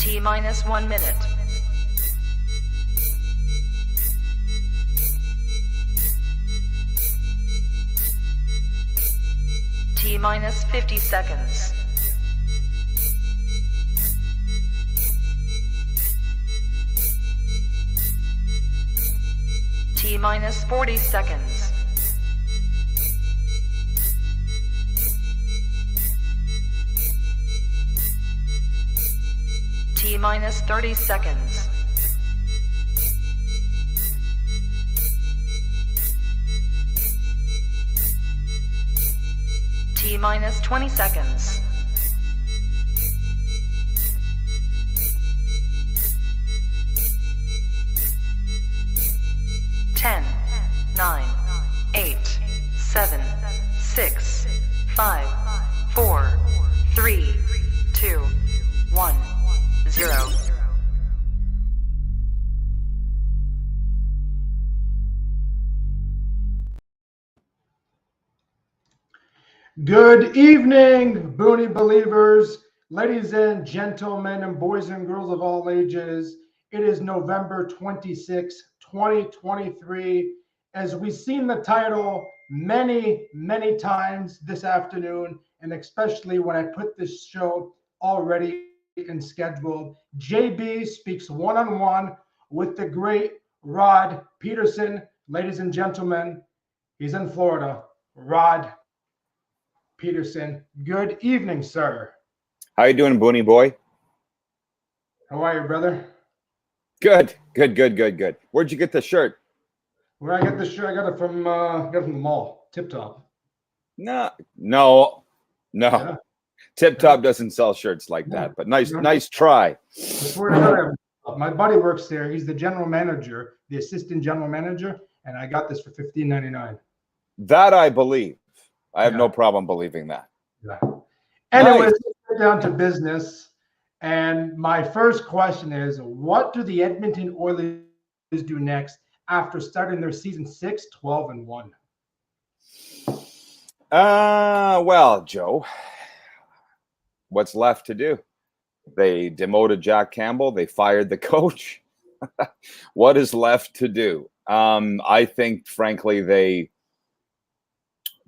T minus 1 minute. T minus 50 seconds. T minus 40 seconds. T minus 30 seconds. T minus 20 seconds. Ten, 9, 8, 7, 6, 5, 4, 3, 2, 1, 0. Good evening, Booney believers, ladies and gentlemen, and boys and girls of all ages. It is November 26, 2023. As we've seen the title many times this afternoon, and especially when I put this show already and scheduled, JB speaks one-on-one with the great Rod Pedersen. Ladies and gentlemen, he's in Florida. Rod Pedersen, good evening, sir. How you doing, Booney boy? How are you, brother? Good. Where'd you get the shirt? Where I got this shirt, I got it from the mall, Tip Top. No. Yeah. Tip Top doesn't sell shirts like that, but nice try. My buddy works there. He's the general manager, the assistant general manager, and I got this for $15.99. That I believe. I have no problem believing that. Yeah. Anyways, let's get down to business. And my first question is, what do the Edmonton Oilers do next after starting their season 6, 12-1? Well, Joe, what's left to do? They demoted Jack Campbell. They fired the coach. What is left to do? I think, frankly, they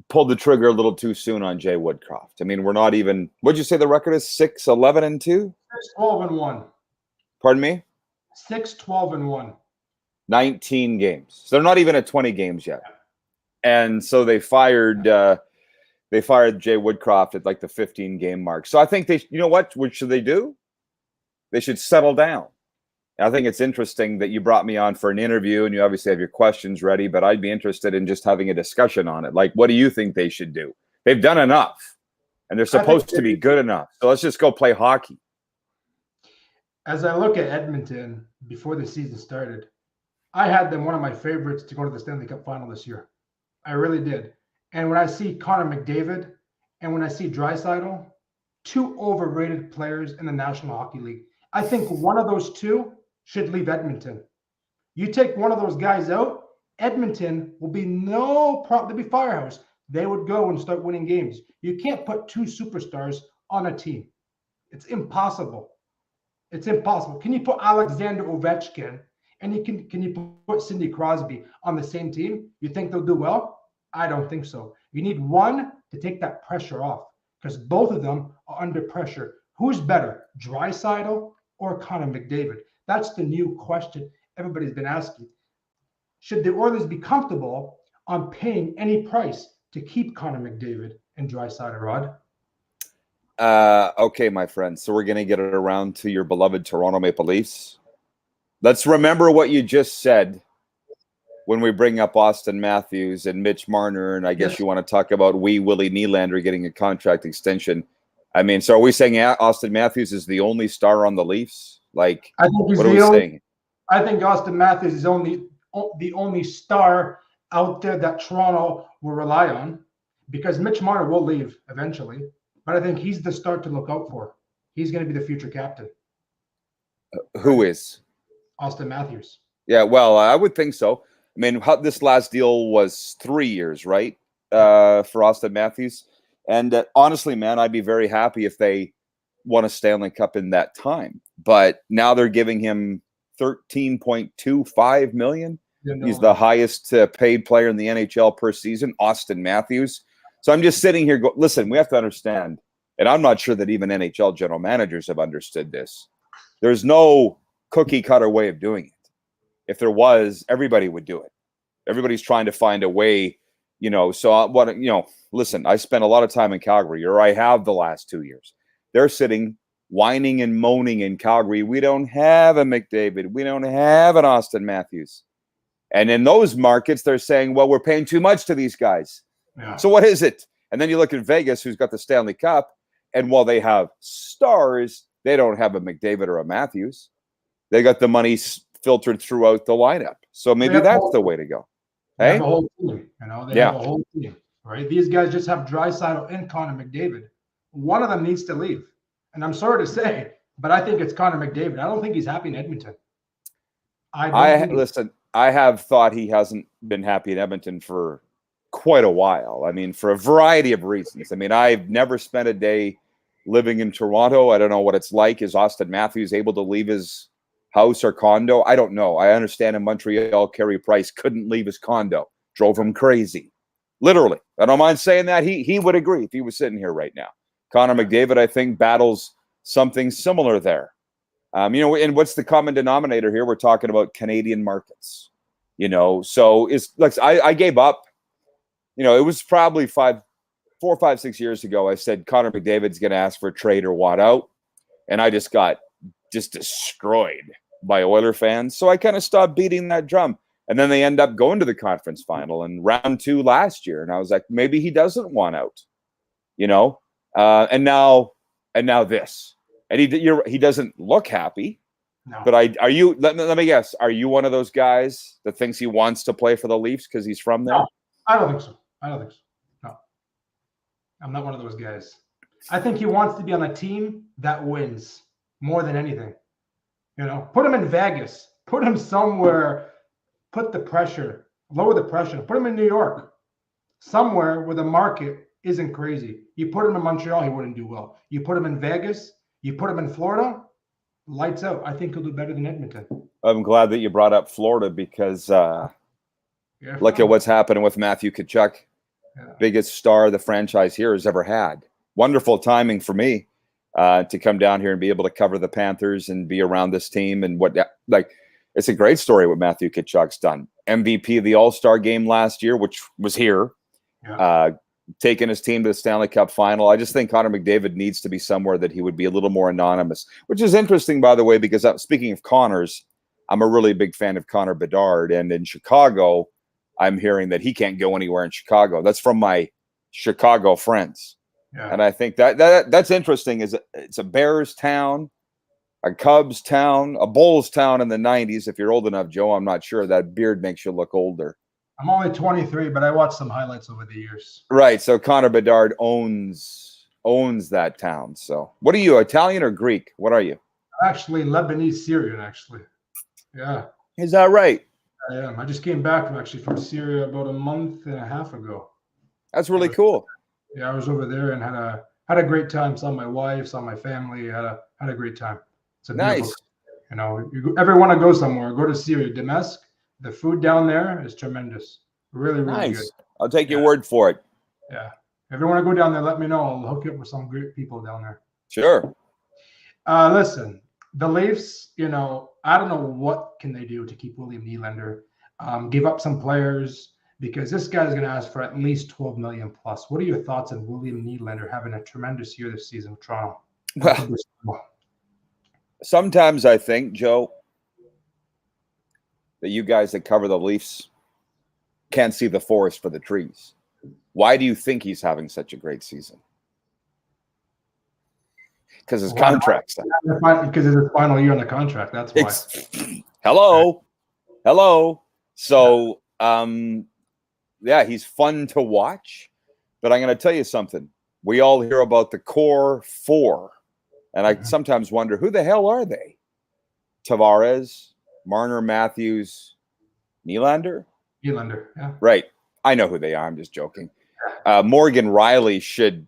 pulled the trigger a little too soon on Jay Woodcroft. I mean, we're not even, what'd you say the record is? 6-11-2? 6-12-1. Pardon me? 6-12-1. 19 games. So they're not even at 20 games yet. And so they fired Jay Woodcroft at like the 15-game mark. So I think what should they do? They should settle down. I think it's interesting that you brought me on for an interview and you obviously have your questions ready, but I'd be interested in just having a discussion on it. Like, what do you think they should do? They've done enough and they're supposed to be good enough. So let's just go play hockey. As I look at Edmonton before the season started, I had them one of my favorites to go to the Stanley Cup final this year. I really did. And when I see Connor McDavid and when I see Draisaitl, two overrated players in the National Hockey League, I think one of those two should leave Edmonton. You take one of those guys out, Edmonton will be they'll be firehouse. They would go and start winning games. You can't put two superstars on a team. It's impossible. It's impossible. Can you put Alexander Ovechkin and can you put Sidney Crosby on the same team? You think they'll do well? I don't think so. You need one to take that pressure off because both of them are under pressure. Who's better, Draisaitl or Connor McDavid? That's the new question everybody's been asking. Should the Oilers be comfortable on paying any price to keep Connor McDavid and Draisaitl, Rod? Okay, my friend. So we're going to get it around to your beloved Toronto Maple Leafs. Let's remember what you just said when we bring up Austin Matthews and Mitch Marner, and I guess you want to talk about Willie Nylander getting a contract extension. I mean, so are we saying Austin Matthews is the only star on the Leafs? Like, I think what are we saying? I think Austin Matthews is the only star out there that Toronto will rely on because Mitch Marner will leave eventually, but I think he's the star to look out for. He's going to be the future captain. Who is? Austin Matthews. Yeah, well, I would think so. I mean, this last deal was 3 years, right, for Austin Matthews? And honestly, man, I'd be very happy if they won a Stanley Cup in that time. But now they're giving him $13.25 million. He's the highest paid player in the NHL per season, Austin Matthews. So I'm just sitting here listen, we have to understand, and I'm not sure that even NHL general managers have understood this. There's no cookie cutter way of doing it. If there was, everybody would do it. Everybody's trying to find a way, so listen, I spent a lot of time in Calgary, or I have the last 2 years. They're sitting whining and moaning in Calgary. We don't have a McDavid. We don't have an Austin Matthews. And in those markets, they're saying, well, we're paying too much to these guys. Yeah. So what is it? And then you look at Vegas, who's got the Stanley Cup, and while they have stars, they don't have a McDavid or a Matthews. They got the money filtered throughout the lineup. So maybe that's the way to go. They have a whole team, they have a whole team, right? These guys just have Draisaitl and Connor McDavid. One of them needs to leave. And I'm sorry to say, but I think it's Connor McDavid. I don't think he's happy in Edmonton. Listen, I have thought he hasn't been happy in Edmonton for quite a while. I mean, for a variety of reasons. I mean, I've never spent a day living in Toronto. I don't know what it's like. Is Austin Matthews able to leave his house or condo? I don't know. I understand in Montreal, Carey Price couldn't leave his condo. Drove him crazy. Literally. I don't mind saying that. He would agree if he was sitting here right now. Connor McDavid, I think, battles something similar there. And what's the common denominator here? We're talking about Canadian markets. So it's like I gave up. It was probably 4, 5, 6 years ago. I said Connor McDavid's going to ask for a trade or want out, and I just got destroyed by Oiler fans. So I kind of stopped beating that drum. And then they end up going to the conference final in round 2 last year, and I was like, maybe he doesn't want out. And now this, and he doesn't look happy. No. But are you? Let me guess. Are you one of those guys that thinks he wants to play for the Leafs because he's from there? No, I don't think so. No, I'm not one of those guys. I think he wants to be on a team that wins more than anything. Put him in Vegas. Put him somewhere. Put the pressure. Lower the pressure. Put him in New York. Somewhere where the market isn't crazy. You put him in Montreal, he wouldn't do well. You put him in Vegas, you put him in Florida, lights out. I think he'll do better than Edmonton. I'm glad that you brought up Florida because look at what's happening with Matthew Tkachuk, biggest star the franchise here has ever had. Wonderful timing for me to come down here and be able to cover the Panthers and be around this team and it's a great story what Matthew Tkachuk's done. MVP of the All-Star game last year, which was here. Yeah. Taking his team to the Stanley Cup final. I just think Connor McDavid needs to be somewhere that he would be a little more anonymous, which is interesting, by the way, because speaking of Connors, I'm a really big fan of Connor Bedard. And in Chicago, I'm hearing that he can't go anywhere in Chicago. That's from my Chicago friends. Yeah. And I think that's interesting. It's a Bears town, a Cubs town, a Bulls town in the 90s. If you're old enough, Joe, I'm not sure. That beard makes you look older. I'm only 23, but I watched some highlights over the years. Right. So Connor Bedard owns that town. So what are you, Italian or Greek? What are you? Actually, Lebanese Syrian, actually. Yeah. Is that right? I am. I just came back from Syria about a month and a half ago. That's really cool. Yeah, I was over there and had a great time. Saw my wife, saw my family, had a great time. It's a nice. You ever want to go somewhere, go to Syria, Damascus. The food down there is tremendous. Really, really nice. Good. I'll take your word for it. Yeah. If you want to go down there, let me know. I'll hook you up with some great people down there. Sure. Listen, the Leafs, I don't know what can they do to keep William Nylander. Give up some players because this guy's going to ask for at least $12 million plus. What are your thoughts on William Nylander having a tremendous year this season with Toronto? Well, sometimes I think, Joe, that you guys that cover the Leafs can't see the forest for the trees. Why do you think he's having such a great season? Because his contract's up. Because it's his final year on the contract. That's why. Hello. So, he's fun to watch. But I'm going to tell you something. We all hear about the core four. And I sometimes wonder, who the hell are they? Tavares, Marner, Matthews, Nylander? Nylander, yeah. Right. I know who they are. I'm just joking. Morgan Riley should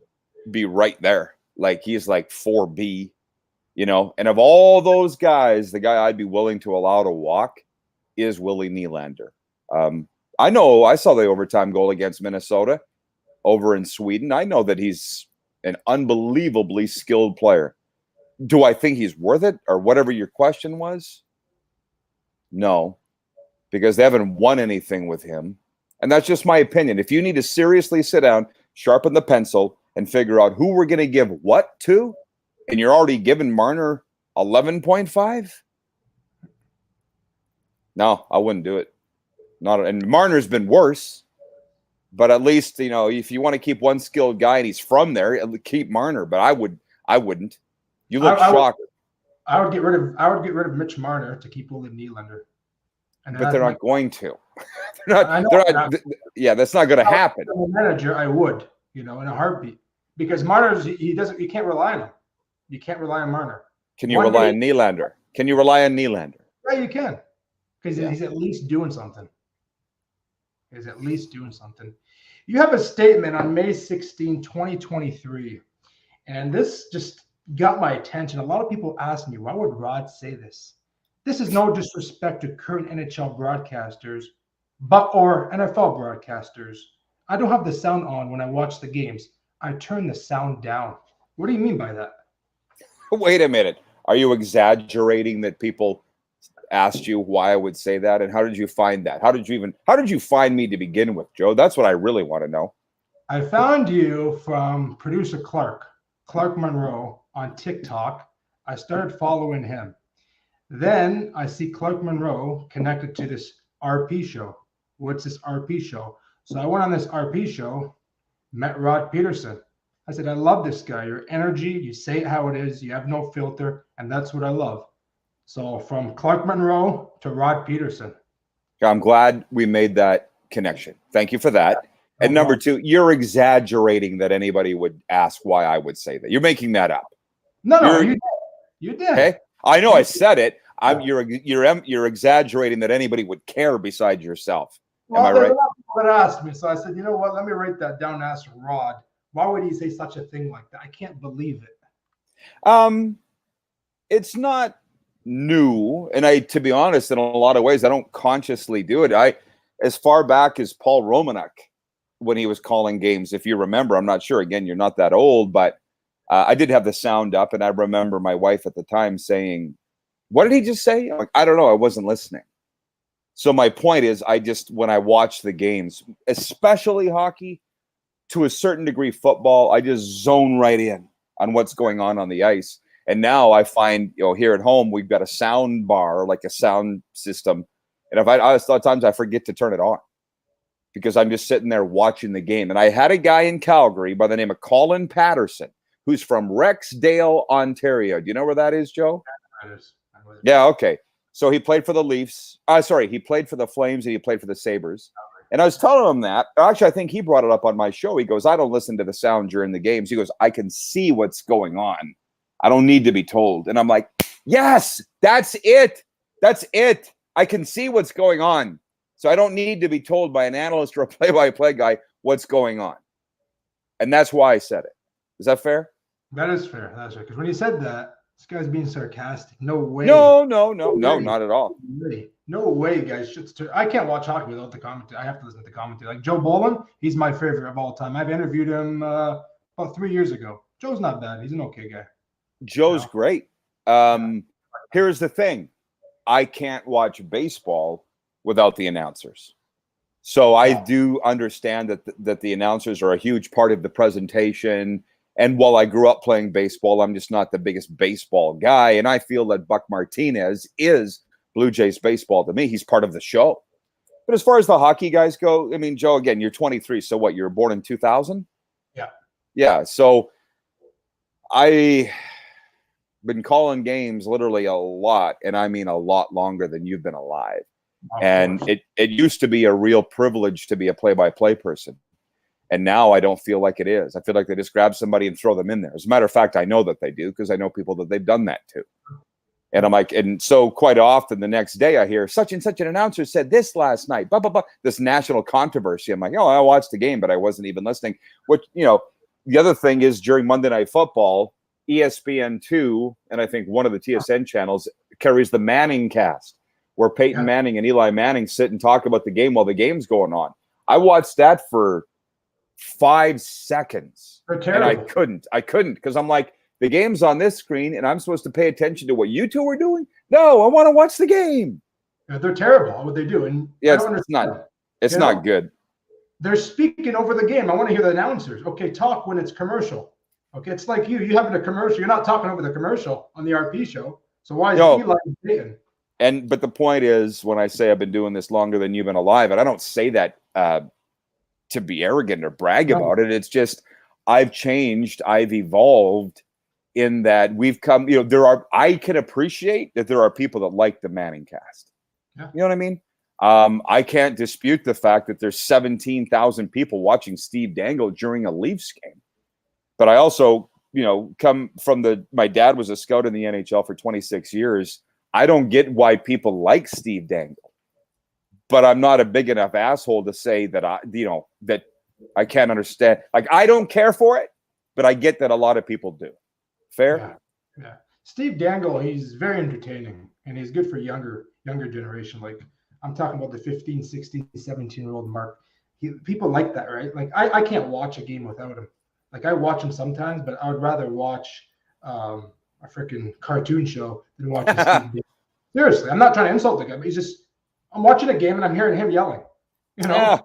be right there. like he's like 4B, you know. And of all those guys, the guy I'd be willing to allow to walk is Willie Nylander. I know I saw the overtime goal against Minnesota over in Sweden. I know that he's an unbelievably skilled player. Do I think he's worth it, or whatever your question was? No, because they haven't won anything with him. And that's just my opinion. If you need to seriously sit down, sharpen the pencil, and figure out who we're going to give what to, and you're already giving Marner 11.5, no, I wouldn't do it. And Marner's been worse, but at least, you know, if you want to keep one skilled guy and he's from there, keep Marner. But I wouldn't. You look shocked. I would get rid of Mitch Marner to keep Willie Nylander. But they're not going to. Yeah, that's not going to happen. As a manager, I would, you know, in a heartbeat, because Marner's you can't rely on him. You can't rely on Marner. Can you rely on Nylander? Can you rely on Nylander? Yeah, you can, because he's at least doing something. He's at least doing something. You have a statement on May 16, 2023, and this just got my attention. A lot of people ask me, why would Rod say this? This is no disrespect to current NHL broadcasters, or NFL broadcasters. I don't have the sound on when I watch the games. I turn the sound down. What do you mean by that? Wait a minute. Are you exaggerating that people asked you why I would say that? And how did you find that? How did you find me to begin with, Joe? That's what I really want to know. I found you from producer Clark Monroe on TikTok. I started following him. Then I see Clark Monroe connected to this RP show. What's this RP show? So I went on this RP show, met Rod Pedersen. I said, I love this guy. Your energy, you say it how it is, you have no filter, and that's what I love. So from Clark Monroe to Rod Pedersen. I'm glad we made that connection. Thank you for that. And number two, you're exaggerating that anybody would ask why I would say that. You're making that up. No, you did. Okay, I know I said it. You're exaggerating that anybody would care besides yourself. Am I right? A lot of people that asked me, so I said, you know what? Let me write that down and ask Rod. Why would he say such a thing like that? I can't believe it. It's not new, and to be honest, in a lot of ways, I don't consciously do it. As far back as Paul Romanek, when he was calling games, if you remember, I'm not sure. Again, you're not that old, but I did have the sound up, and I remember my wife at the time saying, "What did he just say?" I'm like, I don't know. I wasn't listening. So my point is, when I watch the games, especially hockey, to a certain degree, football, I just zone right in on what's going on the ice. And now I find, here at home, we've got a sound bar, like a sound system. And a lot of times I forget to turn it on because I'm just sitting there watching the game. And I had a guy in Calgary by the name of Colin Pedersen, who's from Rexdale, Ontario. Do you know where that is, Joe? Yeah, okay. So he played for the Leafs. He played for the Flames and he played for the Sabres. And I was telling him that. Actually, I think he brought it up on my show. He goes, I don't listen to the sound during the games. He goes, I can see what's going on. I don't need to be told. And I'm like, yes, that's it. That's it. I can see what's going on. So I don't need to be told by an analyst or a play-by-play guy what's going on. And that's why I said it. Is that fair? That is fair. That's right. Because when you said that, this guy's being sarcastic. No way. No, not at all. No way, guys. I can't watch hockey without the commentary. I have to listen to the commentary. Like Joe Bolin, he's my favorite of all time. I've interviewed him about 3 years ago. Joe's not bad. He's an okay guy. Joe's great. Here's the thing. I can't watch baseball without the announcers. So I do understand that the announcers are a huge part of the presentation. And while I grew up playing baseball, I'm just not the biggest baseball guy. And I feel that Buck Martinez is Blue Jays baseball to me. He's part of the show. But as far as the hockey guys go, I mean, Joe, again, you're 23. So what, you were born in 2000? Yeah. Yeah. So I've been calling games literally a lot. And I mean a lot longer than you've been alive. And it used to be a real privilege to be a play-by-play person. And now I don't feel like it is. I feel like they just grab somebody and throw them in there. As a matter of fact, I know that they do because I know people that they've done that to. And I'm like, and so quite often the next day I hear such and such an announcer said this last night, blah, blah, blah, this national controversy. I'm like, I watched the game, but I wasn't even listening. Which, the other thing is during Monday Night Football, ESPN2 and I think one of the TSN channels carries the Manning cast, where Peyton Manning and Eli Manning sit and talk about the game while the game's going on. I watched that for 5 seconds, and I couldn't because I'm like, the game's on this screen, and I'm supposed to pay attention to what you two are doing. No, I want to watch the game. Yeah, they're terrible at what they do, and it's not good. They're speaking over the game. I want to hear the announcers. Okay, talk when it's commercial. Okay, it's like you having a commercial. You're not talking over the commercial on the RP show. So why is Eli Peyton? But the point is, when I say I've been doing this longer than you've been alive, and I don't say that to be arrogant or brag about it. It's just I've changed, I've evolved in that we've come, I can appreciate that there are people that like the Manning cast. Yeah. You know what I mean? I can't dispute the fact that there's 17,000 people watching Steve Dangle during a Leafs game. But I also, come from my dad was a scout in the NHL for 26 years. I don't get why people like Steve Dangle, but I'm not a big enough asshole to say that that I can't understand. Like, I don't care for it, but I get that a lot of people do. Fair? Yeah. Steve Dangle, he's very entertaining, and he's good for younger generation. Like, I'm talking about the 15, 16, 17-year-old mark. People like that, right? Like, I can't watch a game without him. Like, I watch him sometimes, but I would rather watch a freaking cartoon show than watching Steve Dangle. Seriously, I'm not trying to insult the guy, but I'm watching a game and I'm hearing him yelling. I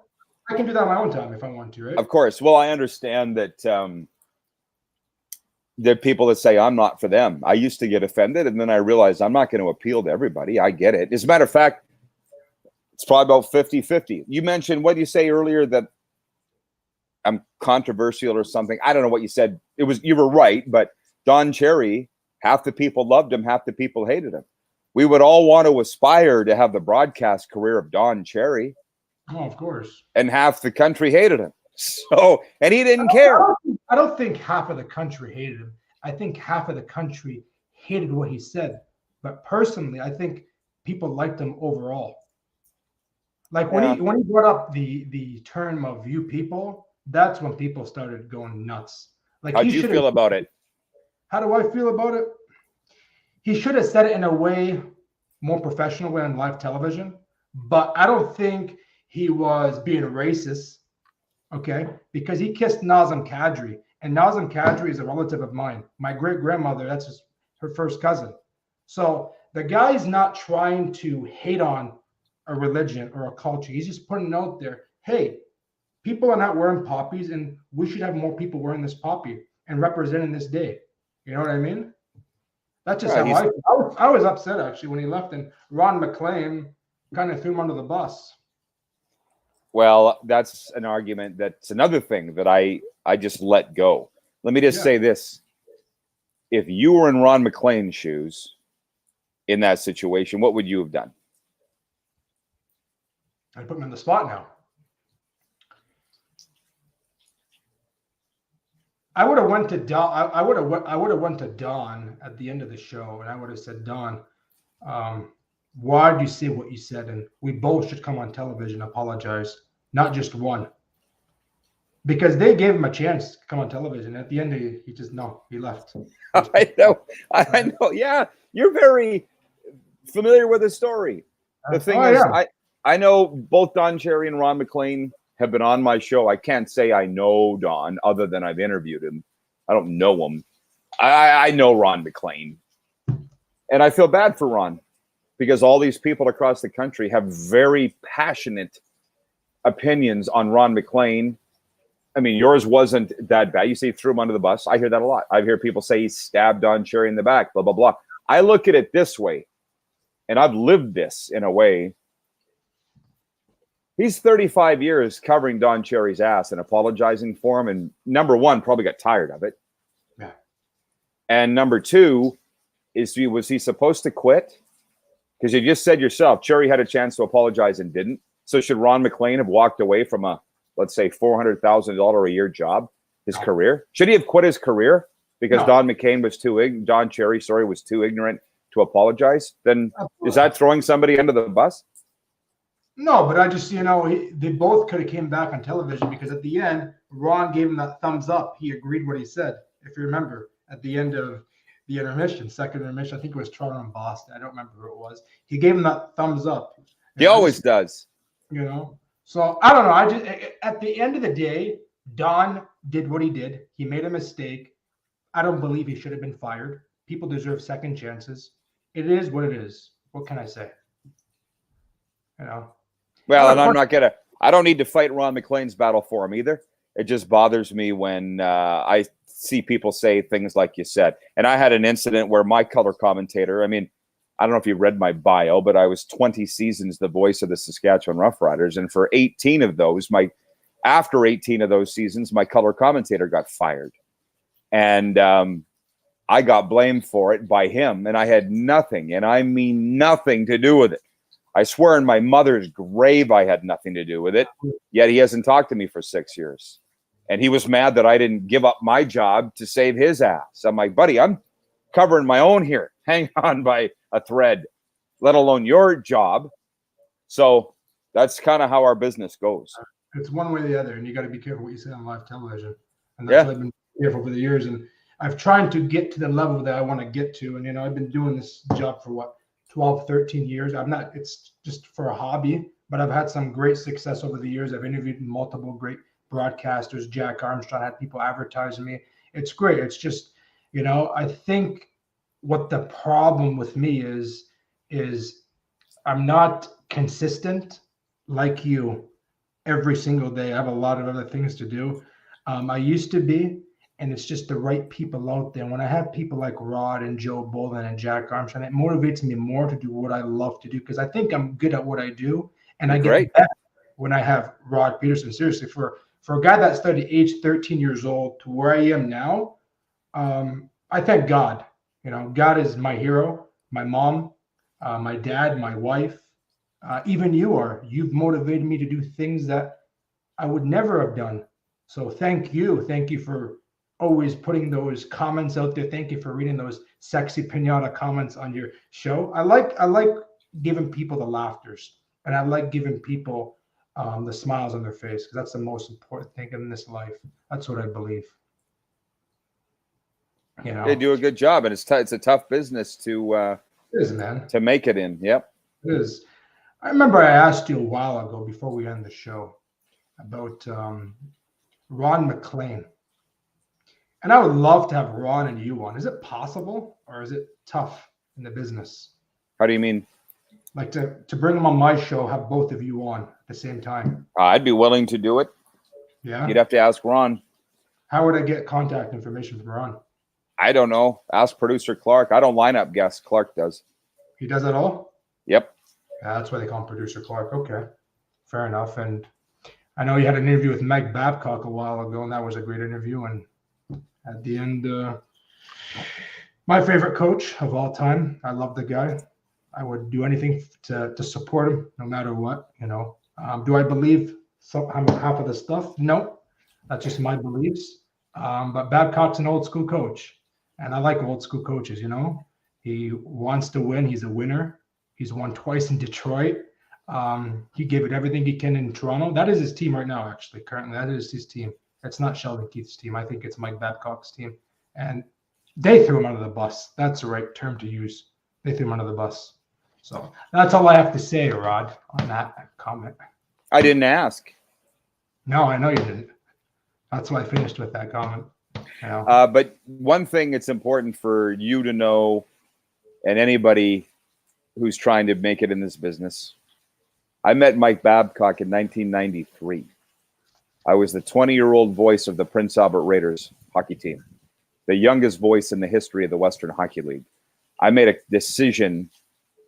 can do that on my own time if I want to, right? Of course. Well, I understand that there are people that say I'm not for them. I used to get offended, and then I realized I'm not going to appeal to everybody. I get it. As a matter of fact, it's probably about 50-50. You mentioned, what did you say earlier, that I'm controversial or something? I don't know what you said. You were right, but Don Cherry, half the people loved him, half the people hated him. We would all want to aspire to have the broadcast career of Don Cherry. Oh, of course. And half the country hated him. So, and he didn't care. I don't think half of the country hated him. I think half of the country hated what he said. But personally, I think people liked him overall. Like when he brought up the term of "you people," that's when people started going nuts. Like, how do you feel about it? How do I feel about it? He should have said it in a way more professional way on live television, but I don't think he was being racist, okay? Because he kissed Nazem Kadri, and Nazem Kadri is a relative of mine. My great-grandmother, that's her first cousin. So the guy's not trying to hate on a religion or a culture. He's just putting it out there, hey, people are not wearing poppies, and we should have more people wearing this poppy and representing this day. You know what I mean? That's just how I was upset, actually, when he left, and Ron McLean kind of threw him under the bus. Well, that's an argument. That's another thing that I just let go. Let me just say this. If you were in Ron McLean's shoes in that situation, what would you have done? I'd put him in the spot now. I would have went to Don. I would have went to Don at the end of the show, and I would have said, Don, why did you say what you said? And we both should come on television, apologize, not just one. Because they gave him a chance to come on television. At the end, he left. I know. Yeah, you're very familiar with the story. The thing is, I know both Don Cherry and Ron McLean have been on my show. I can't say I know Don other than I've interviewed him. I don't know him. I know Ron McLean. And I feel bad for Ron because all these people across the country have very passionate opinions on Ron McLean. I mean, yours wasn't that bad. You say he threw him under the bus. I hear that a lot. I hear people say he stabbed Don Cherry in the back, blah, blah, blah. I look at it this way, and I've lived this in a way. He's 35 years covering Don Cherry's ass and apologizing for him. And number one, probably got tired of it. Yeah. And number two, was he supposed to quit? Because you just said yourself, Cherry had a chance to apologize and didn't. So should Ron McLean have walked away from a, let's say, $400,000 a year job, his career? Should he have quit his career because Don Cherry was too ignorant to apologize? Then is that throwing somebody under the bus? No, but I just, they both could have came back on television because at the end, Ron gave him that thumbs up. He agreed what he said. If you remember, at the end of the intermission, second intermission, I think it was Toronto and Boston. I don't remember who it was. He gave him that thumbs up. He always does. You know, so I don't know. I just, at the end of the day, Don did what he did. He made a mistake. I don't believe he should have been fired. People deserve second chances. It is what it is. What can I say? You know. Well, and I don't need to fight Ron McLean's battle for him either. It just bothers me when I see people say things like you said. And I had an incident where my color commentator, I mean, I don't know if you read my bio, but I was 20 seasons the voice of the Saskatchewan Roughriders. And for 18 of those, after 18 of those seasons, my color commentator got fired. And I got blamed for it by him. And I had nothing, and I mean nothing to do with it. I swear in my mother's grave I had nothing to do with it, yet he hasn't talked to me for 6 years. And he was mad that I didn't give up my job to save his ass. I'm like, buddy, I'm covering my own here. Hang on by a thread, let alone your job. So that's kind of how our business goes. It's one way or the other, and you got to be careful what you say on live television. And that's what I've been careful over the years. And I've tried to get to the level that I want to get to. And, you know, I've been doing this job for 12, 13 years. It's just for a hobby, but I've had some great success over the years. I've interviewed multiple great broadcasters. Jack Armstrong had people advertising me. It's great. It's just, you know, I think what the problem with me is I'm not consistent like you every single day. I have a lot of other things to do. I used to be, and it's just the right people out there. When I have people like Rod and Joe Bolin and Jack Armstrong, it motivates me more to do what I love to do, because I think I'm good at what I do, and I get better when I have Rod Pedersen. Seriously, for a guy that started at age 13 years old to where I am now, I thank God. You know, God is my hero, my mom, my dad, my wife, even you've motivated me to do things that I would never have done. So thank you. Thank you for always putting those comments out there. Thank you for reading those sexy pinata comments on your show. I like giving people the laughters, and I like giving people the smiles on their face, because that's the most important thing in this life. That's what I believe. You know, they do a good job, and it's a tough business to it is, man, to make it in. Yep, it is. I remember I asked you a while ago before we end the show about Ron McLean, and I would love to have Ron and you on. Is it possible, or is it tough in the business? How do you mean? Like to bring them on my show, have both of you on at the same time? I'd be willing to do it. Yeah, you'd have to ask Ron. How would I get contact information from Ron? I don't know. Ask producer Clark. I don't line up guests. Clark does. He does it all? Yep. Yeah, that's why they call him producer Clark. Okay, fair enough. And I know you had an interview with Mike Babcock a while ago, and that was a great interview. And at the end, my favorite coach of all time. I love the guy. I would do anything to support him, no matter what. You know, do I believe half of the stuff? No, that's just my beliefs. But Babcock's an old school coach. And I like old school coaches, you know. He wants to win. He's a winner. He's won twice in Detroit. He gave it everything he can in Toronto. That is his team right now, actually. Currently, that is his team. It's not Sheldon Keith's team. I think it's Mike Babcock's team. And they threw him under the bus. That's the right term to use. They threw him under the bus. So that's all I have to say, Rod, on that comment. I didn't ask. No, I know you didn't. That's why I finished with that comment. You know? But one thing it's important for you to know, and anybody who's trying to make it in this business, I met Mike Babcock in 1993. I was the 20-year-old voice of the Prince Albert Raiders hockey team, the youngest voice in the history of the Western Hockey League. I made a decision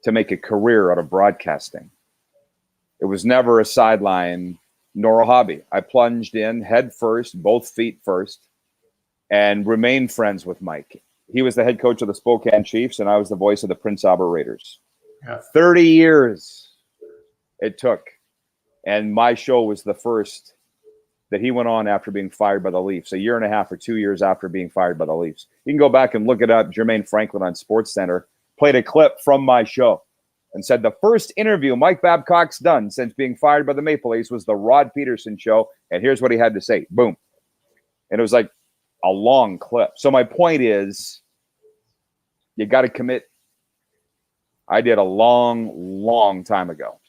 to make a career out of broadcasting. It was never a sideline nor a hobby. I plunged in head first, both feet first, and remained friends with Mike. He was the head coach of the Spokane Chiefs, and I was the voice of the Prince Albert Raiders. Yeah. 30 years it took. And my show was the first that he went on after being fired by the Leafs, a year and a half or 2 years after being fired by the Leafs. You can go back and look it up. Jermaine Franklin on SportsCenter played a clip from my show and said the first interview Mike Babcock's done since being fired by the Maple Leafs was the Rod Pedersen show. And here's what he had to say. Boom. And it was like a long clip. So my point is, you got to commit. I did a long time ago.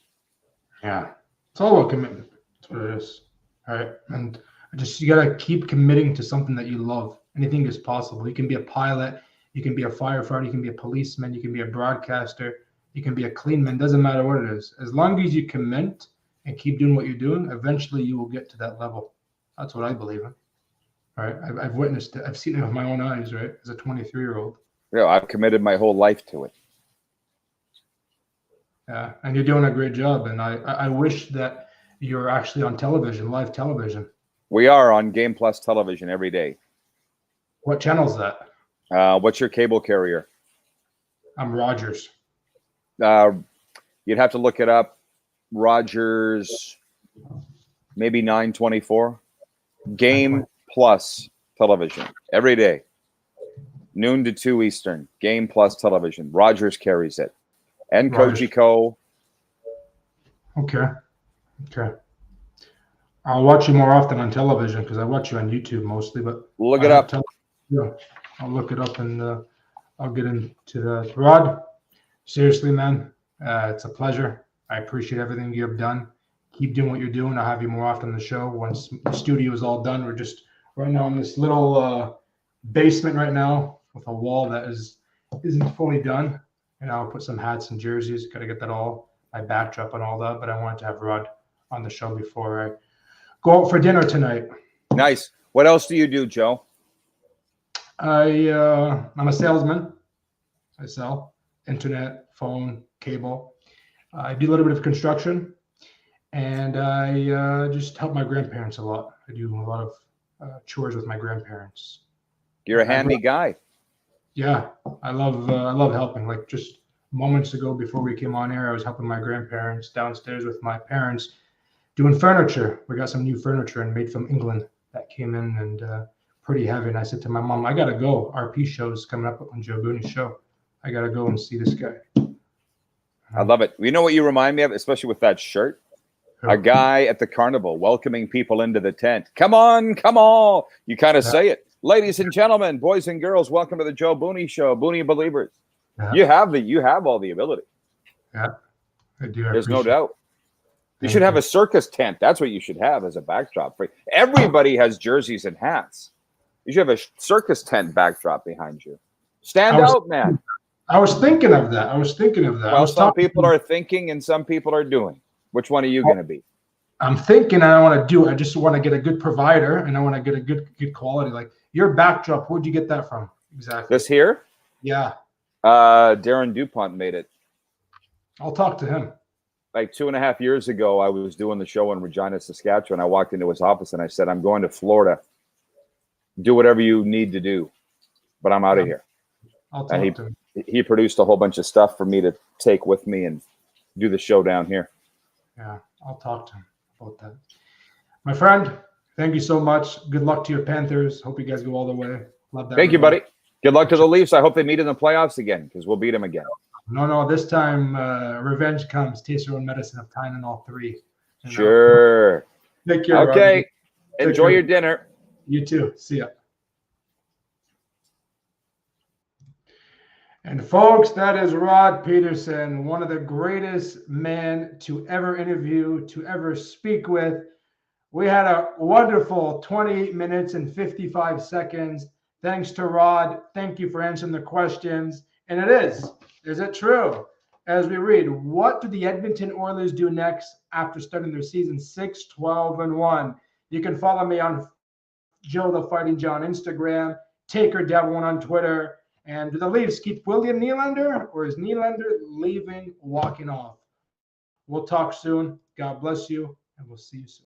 Yeah. It's all about commitment. That's what it is. All right. And you got to keep committing to something that you love. Anything is possible. You can be a pilot. You can be a firefighter. You can be a policeman. You can be a broadcaster. You can be a clean man. Doesn't matter what it is. As long as you commit and keep doing what you're doing, eventually you will get to that level. That's what I believe in. All right. I've witnessed it. I've seen it with my own eyes, right? As a 23-year-old. Yeah, I've committed my whole life to it. Yeah. And you're doing a great job. And I wish that you're actually on television, live television. We are on Game Plus television every day. What channel is that? What's your cable carrier? I'm Rogers. You'd have to look it up. Rogers, maybe 924. Game Plus television every day, noon to 2 Eastern. Game Plus television. Rogers carries it, and Cogeco. Okay. I'll watch you more often on television because I watch you on YouTube mostly. But look it up. Yeah, I'll look it up and I'll get into that. Rod, seriously, man, it's a pleasure. I appreciate everything you have done. Keep doing what you're doing. I'll have you more often on the show once the studio is all done. We're just right now in this little basement right now with a wall that isn't fully done. And I'll put some hats and jerseys. Got to get that all, my backdrop and all that. But I wanted to have Rod on the show before I go out for dinner tonight. Nice. What else do you do, Joe? I'm a salesman. I sell internet, phone, cable. I do a little bit of construction, and I just help my grandparents a lot. I do a lot of chores with my grandparents. You're a handy guy. Yeah, I love helping. Like just moments ago before we came on air, I was helping my grandparents downstairs with my parents doing furniture. We got some new furniture and made from England that came in and pretty heavy. And I said to my mom, I got to go. RP show's coming up on Joe Booney's show. I got to go and see this guy. I love it. You know what you remind me of, especially with that shirt? A guy at the carnival welcoming people into the tent. Come on, come on. You kind of say it. Ladies and gentlemen, boys and girls, welcome to the Joe Booney Show. Booney Believers. Yeah. You have all the ability. Yeah, I do. There's no doubt. You should have a circus tent. That's what you should have as a backdrop. Everybody has jerseys and hats. You should have a circus tent backdrop behind you. Stand out, man. I was thinking of that. Well, some people are thinking and some people are doing. Which one are you going to be? I'm thinking I want to do it. I just want to get a good provider and I want to get a good quality. Like your backdrop, where'd you get that from? Exactly. This here? Yeah. Darren DuPont made it. I'll talk to him. Like 2.5 years ago, I was doing the show in Regina, Saskatchewan. I walked into his office and I said, I'm going to Florida. Do whatever you need to do, but I'm out of here. I'll talk to him. He produced a whole bunch of stuff for me to take with me and do the show down here. Yeah, I'll talk to him about that. My friend, thank you so much. Good luck to your Panthers. Hope you guys go all the way. Love that. Thank you, buddy. Good luck to the Leafs. I hope they meet in the playoffs again because we'll beat them again. No, this time revenge comes. Taste your own medicine of Tylenol 3. Sure. Take care. Okay. Enjoy your dinner. You too. See ya. And folks, that is Rod Pedersen, one of the greatest men to ever interview, to ever speak with. We had a wonderful 28 minutes and 55 seconds. Thanks to Rod. Thank you for answering the questions. And it is it true? As we read, what do the Edmonton Oilers do next after starting their season 6-12-1? You can follow me on Joe the Fighting John Instagram, Taker Devil on Twitter. And do the Leafs keep William Nylander, or is Nylander leaving, walking off? We'll talk soon. God bless you, and we'll see you soon.